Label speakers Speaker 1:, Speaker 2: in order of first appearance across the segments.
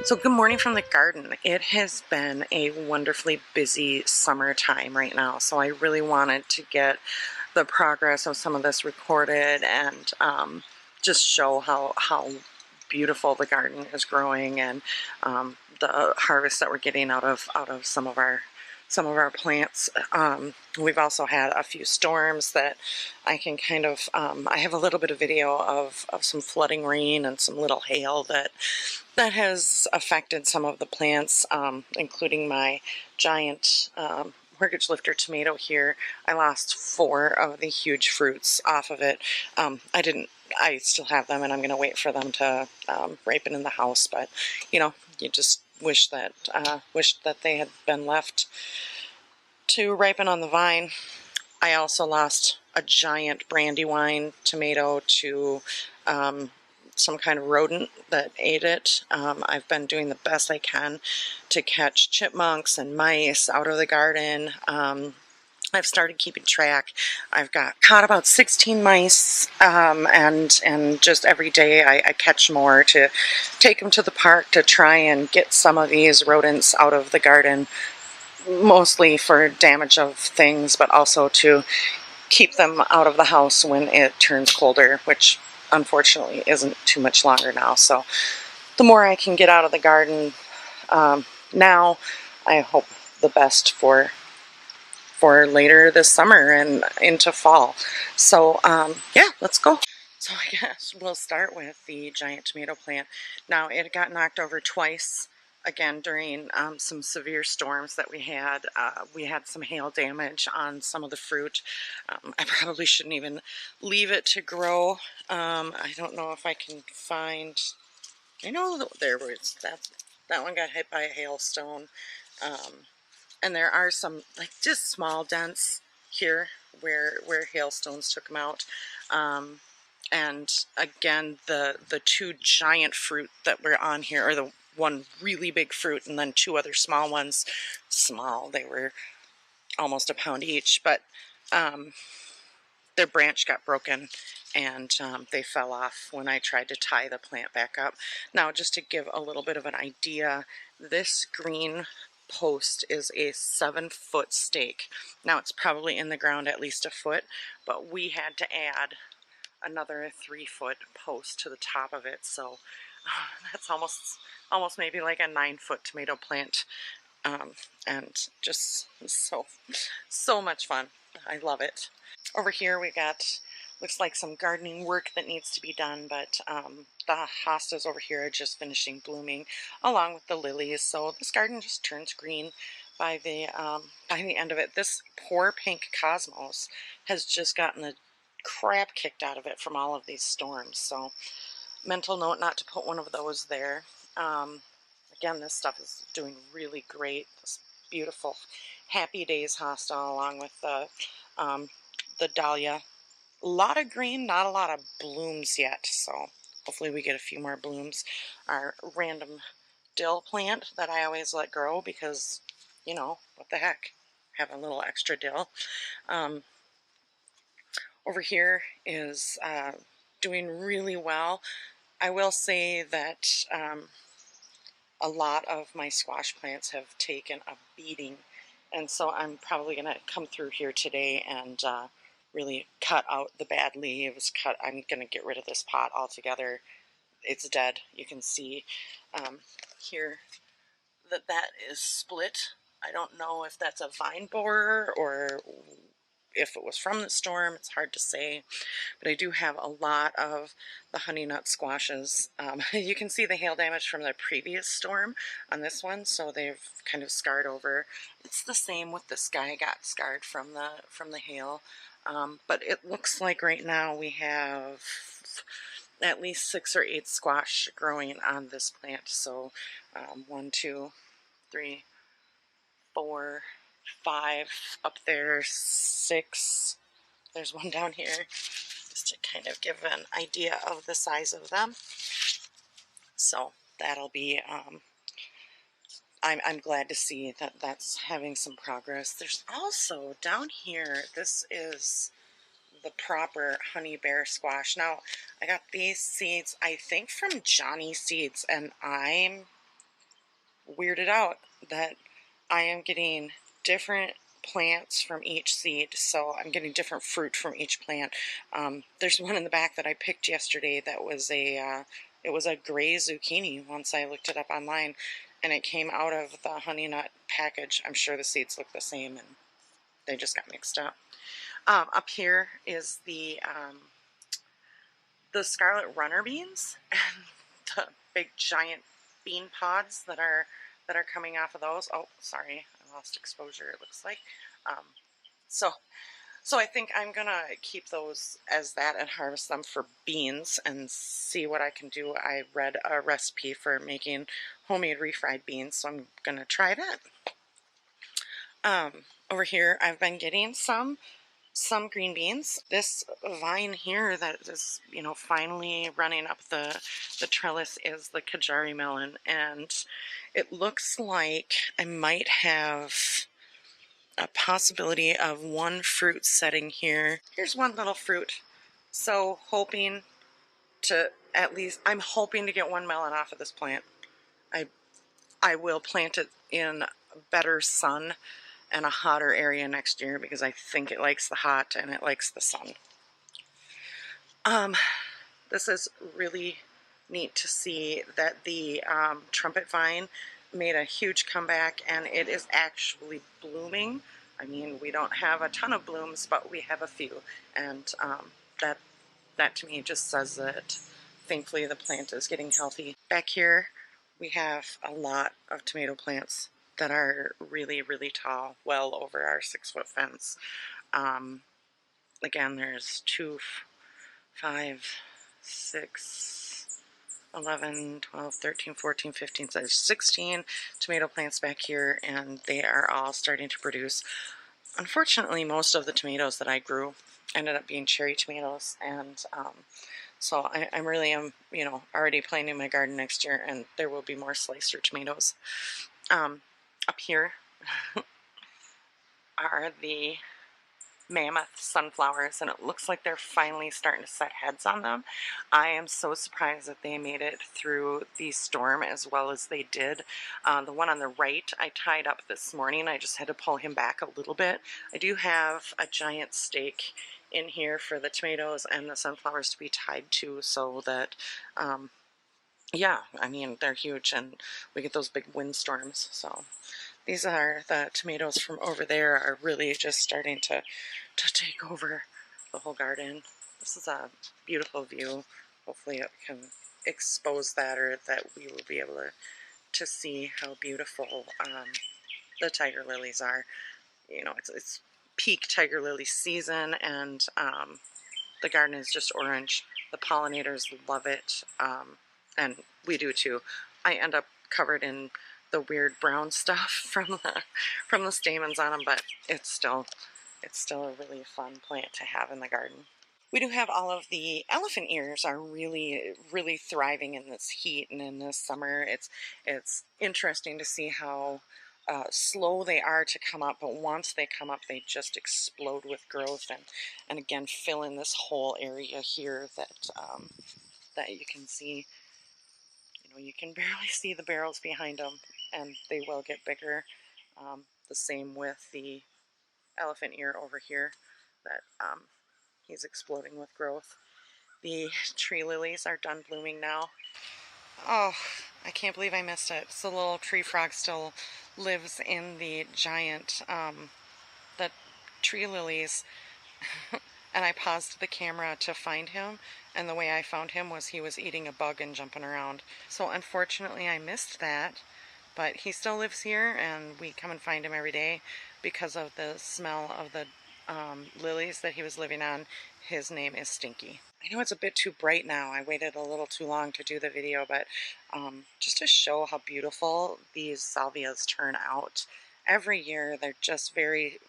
Speaker 1: So good morning from the garden. It has been a wonderfully busy summertime right now, so I really wanted to get the progress of some of this recorded and just show how beautiful the garden is growing and the harvest that we're getting out of some of our plants. We've also had a few storms that I can kind of I have a little bit of video of some flooding rain and some little hail that has affected some of the plants, including my giant mortgage lifter tomato here. I lost 4 of the huge fruits off of it. I still have them, and I'm going to wait for them to ripen in the house. But you just wish that they had been left to ripen on the vine. I also lost a giant brandywine tomato to some kind of rodent that ate it. I've been doing the best I can to catch chipmunks and mice out of the garden. I've started keeping track. I've caught about 16 mice, and just every day I catch more to take them to the park to try and get some of these rodents out of the garden, mostly for damage of things, but also to keep them out of the house when it turns colder, which unfortunately isn't too much longer now. So the more I can get out of the garden now, I hope the best for later this summer and into fall. So yeah, let's go. So I guess we'll start with the giant tomato plant. Now, it got knocked over twice, again during some severe storms that we had. We had some hail damage on some of the fruit. I probably shouldn't even leave it to grow. I don't know if I can find, I know there was that one got hit by a hailstone. And there are some just small dents here where hailstones took them out. And again, the 2 giant fruit that were on here, or the one really big fruit and then 2 other small ones. Small, they were almost a pound each, but their branch got broken and they fell off when I tried to tie the plant back up. Now, just to give a little bit of an idea, this green post is a 7-foot stake. Now, it's probably in the ground at least a foot, but we had to add another 3-foot post to the top of it, so that's almost maybe like a 9-foot tomato plant, and just so much fun. I love it. Over here we got, looks like some gardening work that needs to be done, but the hostas over here are just finishing blooming along with the lilies, so this garden just turns green by the end of it. This poor pink cosmos has just gotten the crap kicked out of it from all of these storms, so mental note not to put one of those there. Again, this stuff is doing really great. This beautiful Happy Days hosta along with the dahlia. A lot of green, not a lot of blooms yet, so hopefully we get a few more blooms. Our random dill plant that I always let grow because, what the heck, have a little extra dill. Over here is doing really well. I will say that a lot of my squash plants have taken a beating, and so I'm probably going to come through here today and really cut out the bad leaves. I'm going to get rid of this pot altogether. It's dead. You can see here that is split. I don't know if that's a vine borer or if it was from the storm. It's hard to say, but I do have a lot of the honey nut squashes. You can see the hail damage from the previous storm on this one, so they've kind of scarred over. It's the same with this guy, got scarred from the hail, but it looks like right now we have at least 6 or 8 squash growing on this plant. So 1, 2, 3, 4, 5 up there, 6. There's one down here, just to kind of give an idea of the size of them. So that'll be, I'm glad to see that that's having some progress. There's also down here, this is the proper honey bear squash. Now, I got these seeds, I think from Johnny Seeds, and I'm weirded out that I am getting different plants from each seed, so I'm getting different fruit from each plant. There's one in the back that I picked yesterday that was it was a gray zucchini once I looked it up online, and it came out of the honey nut package. I'm sure the seeds look the same and they just got mixed up. Up here is the scarlet runner beans and the big giant bean pods that are coming off of those. Oh, sorry, I lost exposure, it looks like. Um, so so I think I'm gonna keep those as that and harvest them for beans and see what I can do. I read a recipe for making homemade refried beans, so I'm gonna try that. Over here I've been getting some green beans. This vine here that is, you know, finally running up the trellis is the Kajari melon, and it looks like I might have a possibility of one fruit setting here. Here's one little fruit. So hoping to at least, I'm hoping to get one melon off of this plant. I will plant it in better sun and a hotter area next year because I think it likes the hot and it likes the sun. This is really neat to see that the trumpet vine made a huge comeback and it is actually blooming. I mean, we don't have a ton of blooms, but we have a few, and that to me just says that thankfully the plant is getting healthy. Back here we have a lot of tomato plants that are really, really tall, well over our 6-foot fence. Again, there's 2, 5, 6, 11, 12, 13, 14, 15, so there's 16 tomato plants back here, and they are all starting to produce. Unfortunately, most of the tomatoes that I grew ended up being cherry tomatoes, and so I really am, you know, already planting my garden next year, and there will be more slicer tomatoes. Up here are the mammoth sunflowers, and it looks like they're finally starting to set heads on them. I am so surprised that they made it through the storm as well as they did. The one on the right I tied up this morning. I just had to pull him back a little bit. I do have a giant stake in here for the tomatoes and the sunflowers to be tied to, so that yeah, I mean, they're huge and we get those big windstorms. So these are the tomatoes from over there are really just starting to take over the whole garden. This is a beautiful view. Hopefully it can expose that, or that we will be able to see how beautiful the tiger lilies are. You know, it's peak tiger lily season, and the garden is just orange. The pollinators love it, and we do too. I end up covered in the weird brown stuff from the stamens on them, but it's still a really fun plant to have in the garden. We do have all of the elephant ears are really, really thriving in this heat and in this summer. It's interesting to see how slow they are to come up, but once they come up, they just explode with growth, and again fill in this whole area here that you can see. You know, you can barely see the barrels behind them, and they will get bigger. The same with the elephant ear over here, that he's exploding with growth. The tree lilies are done blooming now. Oh, I can't believe I missed it. So the little tree frog still lives in the giant, the tree lilies. And I paused the camera to find him, and the way I found him was he was eating a bug and jumping around. So unfortunately I missed that, but he still lives here, and we come and find him every day because of the smell of the lilies that he was living on. His name is Stinky. I know it's a bit too bright now. I waited a little too long to do the video, but just to show how beautiful these salvias turn out. Every year they're just very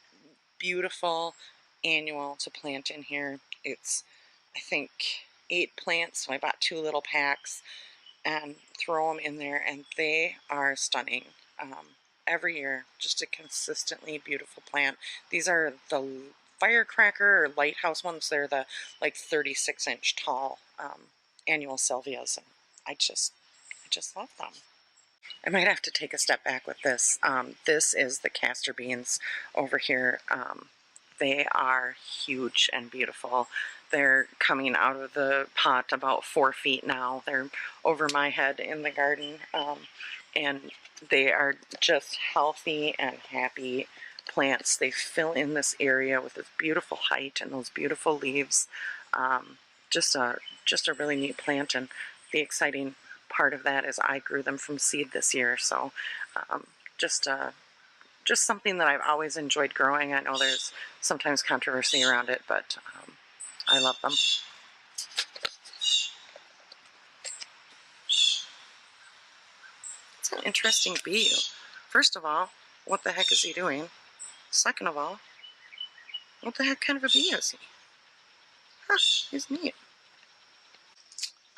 Speaker 1: beautiful annual to plant in here. It's, I think, 8 plants, so I bought 2 little packs and throw them in there, and they are stunning. Every year, just a consistently beautiful plant. These are the firecracker or lighthouse ones. They're the like 36-inch tall annual salvias, and I just love them. I might have to take a step back with this. This is the castor beans over here. They are huge and beautiful. They're coming out of the pot about 4 feet now. They're over my head in the garden, and they are just healthy and happy plants. They fill in this area with this beautiful height and those beautiful leaves. Um, just a just a really neat plant, and the exciting part of that is I grew them from seed this year. So um, just just something that I've always enjoyed growing. I know there's sometimes controversy around it, but I love them. It's an interesting bee. First of all, what the heck is he doing? Second of all, what the heck kind of a bee is he? Huh, he's neat.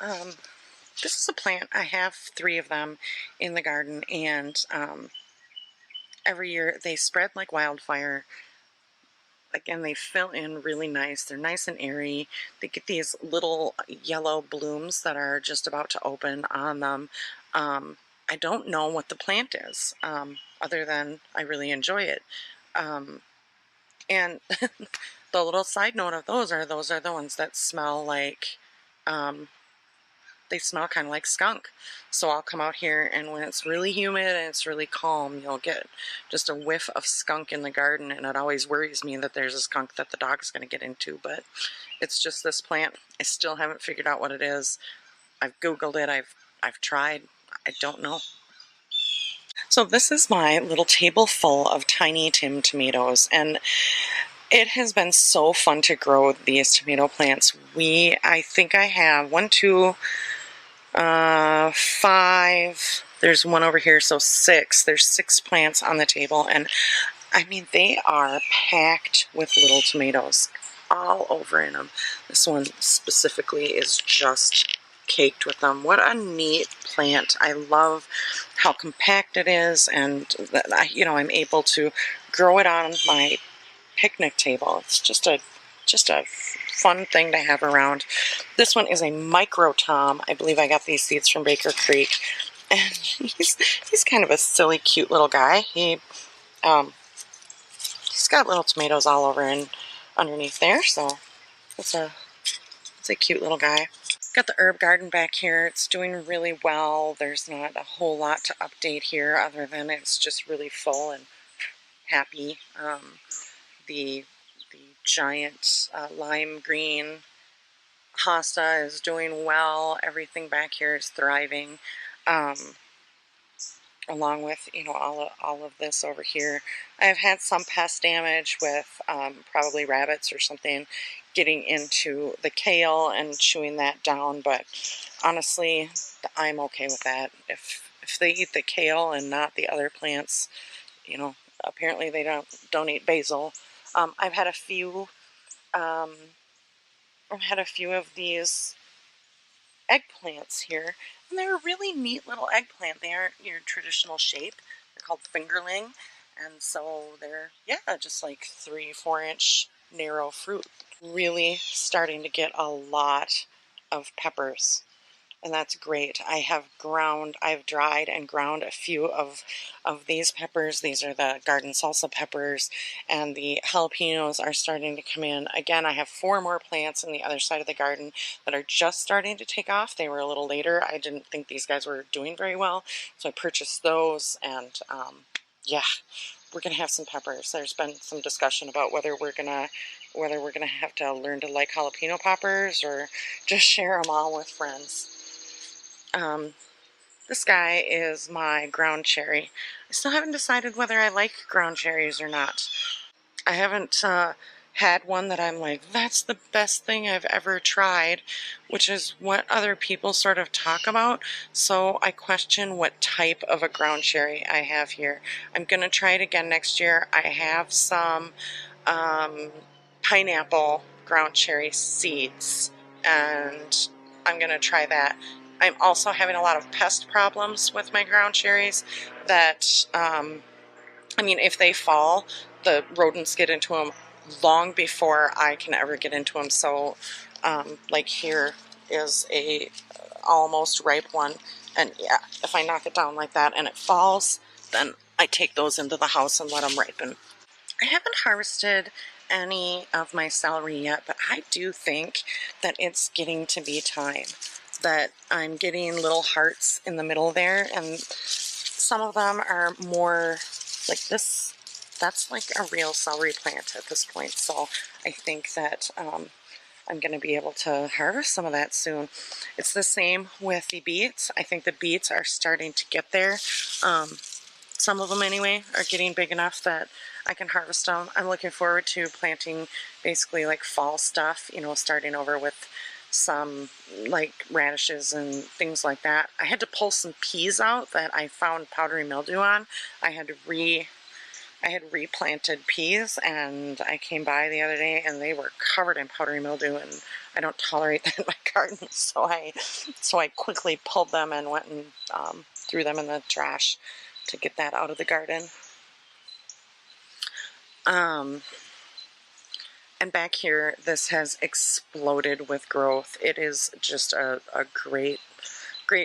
Speaker 1: Um, this is a plant. I have 3 of them in the garden, and every year they spread like wildfire. Again, they fill in really nice. They're nice and airy. They get these little yellow blooms that are just about to open on them. I don't know what the plant is, other than I really enjoy it. And the little side note of those are the ones that smell like um, they smell kind of like skunk. So I'll come out here, and when it's really humid and it's really calm, you'll get just a whiff of skunk in the garden, and it always worries me that there's a skunk that the dog's going to get into, but it's just this plant. I still haven't figured out what it is. I've Googled it, I've tried, I don't know. So this is my little table full of Tiny Tim tomatoes, and it has been so fun to grow these tomato plants. I think I have 1, 2, 5. There's one over here, so 6. There's 6 plants on the table, and I mean, they are packed with little tomatoes all over in them. This one specifically is just caked with them. What a neat plant. I love how compact it is, and that I'm able to grow it on my picnic table. It's just a fun thing to have around. This one is a micro tom. I believe I got these seeds from Baker Creek, and he's kind of a silly, cute little guy. He's got little tomatoes all over and underneath there, so it's a cute little guy. Got the herb garden back here. It's doing really well. There's not a whole lot to update here other than it's just really full and happy. The giant lime green hosta is doing well. Everything back here is thriving, along with all of this over here. I've had some pest damage with probably rabbits or something getting into the kale and chewing that down, but honestly, I'm okay with that. If they eat the kale and not the other plants, apparently they don't eat basil. I've had a few. I've had a few of these eggplants here, and they're a really neat little eggplant. They aren't your traditional shape. They're called fingerling, and so they're, yeah, just like 3-4 inch narrow fruit. Really starting to get a lot of peppers, and that's great. I've dried and ground a few of these peppers. These are the garden salsa peppers, and the jalapenos are starting to come in. Again, I have 4 more plants on the other side of the garden that are just starting to take off. They were a little later. I didn't think these guys were doing very well, so I purchased those, and yeah, we're gonna have some peppers. There's been some discussion about whether we're gonna have to learn to like jalapeno poppers or just share them all with friends. This guy is my ground cherry. I still haven't decided whether I like ground cherries or not. I haven't had one that I'm like, that's the best thing I've ever tried, which is what other people sort of talk about. So I question what type of a ground cherry I have here. I'm going to try it again next year. I have some pineapple ground cherry seeds, and I'm going to try that. I'm also having a lot of pest problems with my ground cherries that, if they fall, the rodents get into them long before I can ever get into them. So, like here is a almost ripe one. And yeah, if I knock it down like that and it falls, then I take those into the house and let them ripen. I haven't harvested any of my celery yet, but I do think that it's getting to be time that I'm getting little hearts in the middle there, and some of them are more like this. That's like a real celery plant at this point, so I think that I'm going to be able to harvest some of that soon. It's the same with the beets. I think the beets are starting to get there. Some of them anyway are getting big enough that I can harvest them. I'm looking forward to planting basically like fall stuff, you know, starting over with some like radishes and things like that. I had to pull some peas out that I found powdery mildew on. I had replanted peas, and I came by the other day and they were covered in powdery mildew, and I don't tolerate that in my garden, so I quickly pulled them and went and threw them in the trash to get that out of the garden. And back here, this has exploded with growth. It is just a great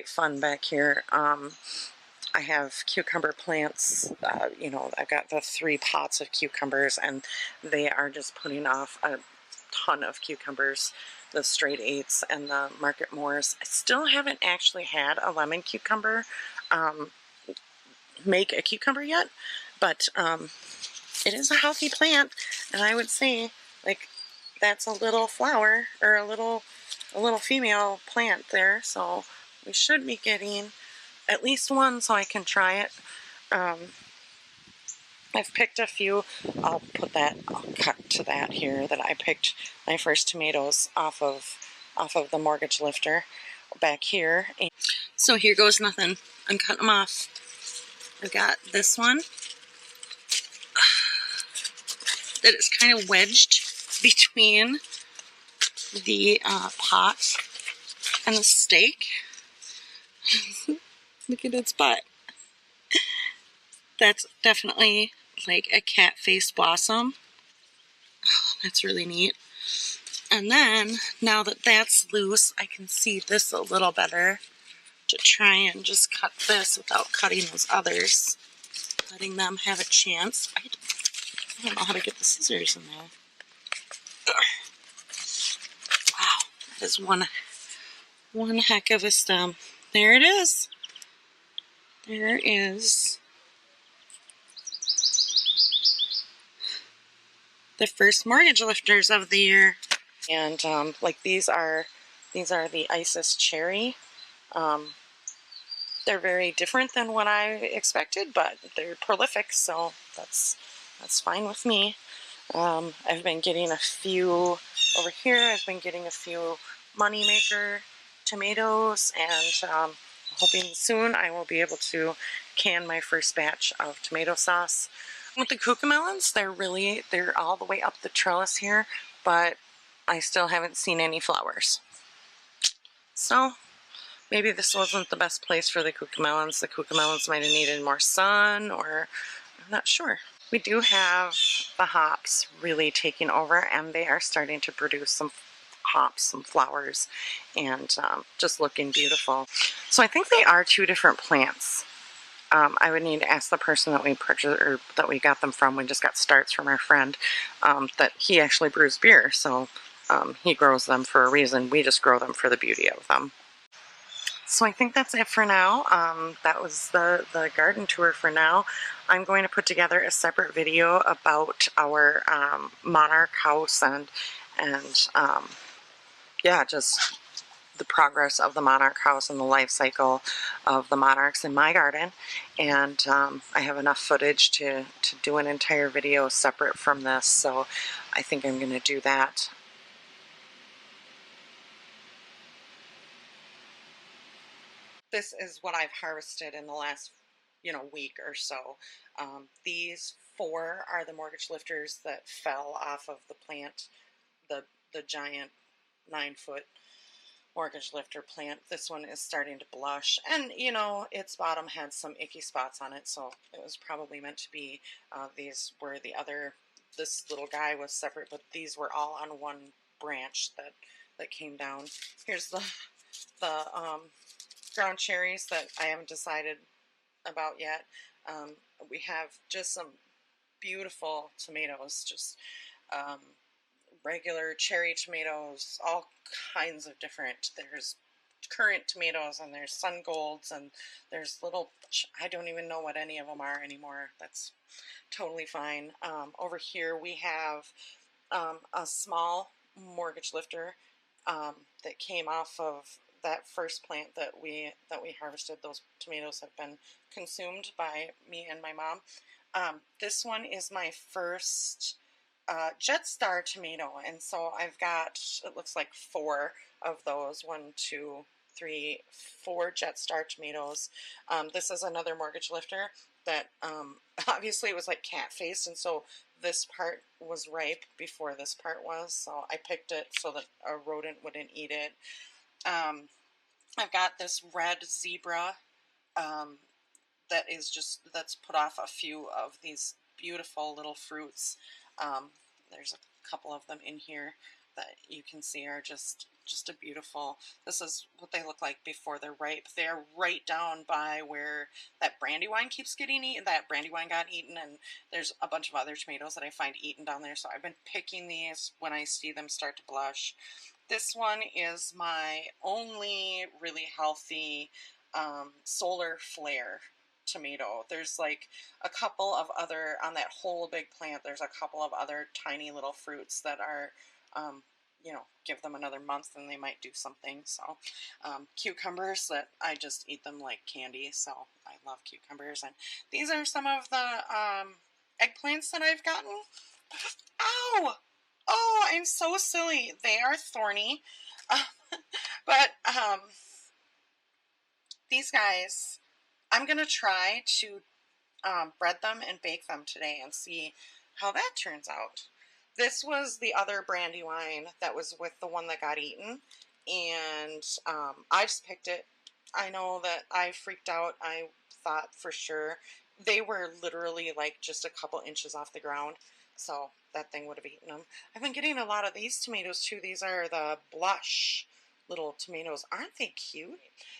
Speaker 1: fun back here. I have cucumber plants. You know, I've got the 3 pots of cucumbers, and they are just putting off a ton of cucumbers, the straight 8s and the Market Moors. I still haven't actually had a lemon cucumber make a cucumber yet, but it is a healthy plant, and I would say like that's a little flower or a little female plant there, so we should be getting at least one so I can try it. I've picked a few. I'll cut to that here, that I picked my first tomatoes off of the mortgage lifter back here. And so here goes nothing. I'm cutting them off. I've got this one that is kind of wedged between the pot and the stake. Look at its butt. That's definitely like a cat-faced blossom. Oh, that's really neat. And then, now that that's loose, I can see this a little better to try and just cut this without cutting those others. Letting them have a chance. I don't know how to get the scissors in there. Wow, that is one heck of a stem. There it is. There is the first mortgage lifters of the year. And like these are the Isis cherry. They're very different than what I expected, but they're prolific, so that's fine with me. I've been getting a few over here. I've been getting a few Moneymaker tomatoes, and hoping soon I will be able to can my first batch of tomato sauce. With the cucamelons, they're all the way up the trellis here, but I still haven't seen any flowers. So maybe this wasn't the best place for the cucamelons. The cucamelons might have needed more sun, or I'm not sure. We do have the hops really taking over, and they are starting to produce some hops, some flowers, and just looking beautiful. So I think they are 2 different plants. I would need to ask the person that we purchased, or that we got them from. We just got starts from our friend, that he actually brews beer, so he grows them for a reason. We just grow them for the beauty of them. So I think that's it for now. That was the garden tour for now. I'm going to put together a separate video about our monarch house, and yeah, just the progress of the monarch house and the life cycle of the monarchs in my garden. And I have enough footage to do an entire video separate from this, so I think I'm going to do that. This is what I've harvested in the last, week or so. These 4 are the mortgage lifters that fell off of the plant, the giant 9-foot mortgage lifter plant. This one is starting to blush, and its bottom had some icky spots on it, so it was probably meant to be. These were this little guy was separate, but these were all on one branch that came down. Here's the ground cherries that I haven't decided about yet. We have just some beautiful tomatoes, just um, regular cherry tomatoes, all kinds of different. There's currant tomatoes and there's sun golds and there's little, I don't even know what any of them are anymore. That's totally fine. Over here we have a small mortgage lifter that came off of that first plant that we harvested. Those tomatoes have been consumed by me and my mom. This one is my first Jetstar tomato, and so I've got, it looks like 4 of those. 1, 2, 3, 4 Jetstar tomatoes. This is another mortgage lifter that obviously it was like cat faced, and so this part was ripe before this part was, so I picked it so that a rodent wouldn't eat it. I've got this red zebra that's put off a few of these beautiful little fruits. There's a couple of them in here that you can see are just a beautiful. This is what they look like before they're ripe. They're right down by where that brandywine keeps getting eaten. That brandywine got eaten, and there's a bunch of other tomatoes that I find eaten down there. So I've been picking these when I see them start to blush. This one is my only really healthy solar flare tomato. There's like a couple of other, on that whole big plant, there's a couple of other tiny little fruits that are, you know, give them another month and they might do something. So cucumbers that I just eat them like candy. So I love cucumbers. And these are some of the eggplants that I've gotten. Ow! Oh, I'm so silly. They are thorny. But these guys, I'm going to try to bread them and bake them today and see how that turns out. This was the other brandywine that was with the one that got eaten, and I just picked it. I know that I freaked out. I thought for sure they were literally like just a couple inches off the ground, so that thing would have eaten them. I've been getting a lot of these tomatoes too. These are the blush little tomatoes. Aren't they cute?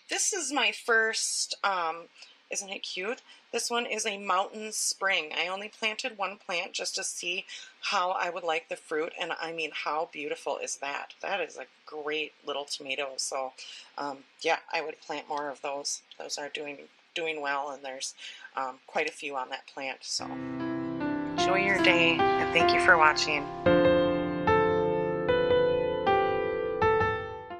Speaker 1: This is my first, isn't it cute? This one is a mountain spring. I only planted one plant just to see how I would like the fruit, and I mean, how beautiful is that? That is a great little tomato. So yeah, I would plant more of those. Those are doing well, and there's quite a few on that plant. So enjoy your day, and thank you for watching.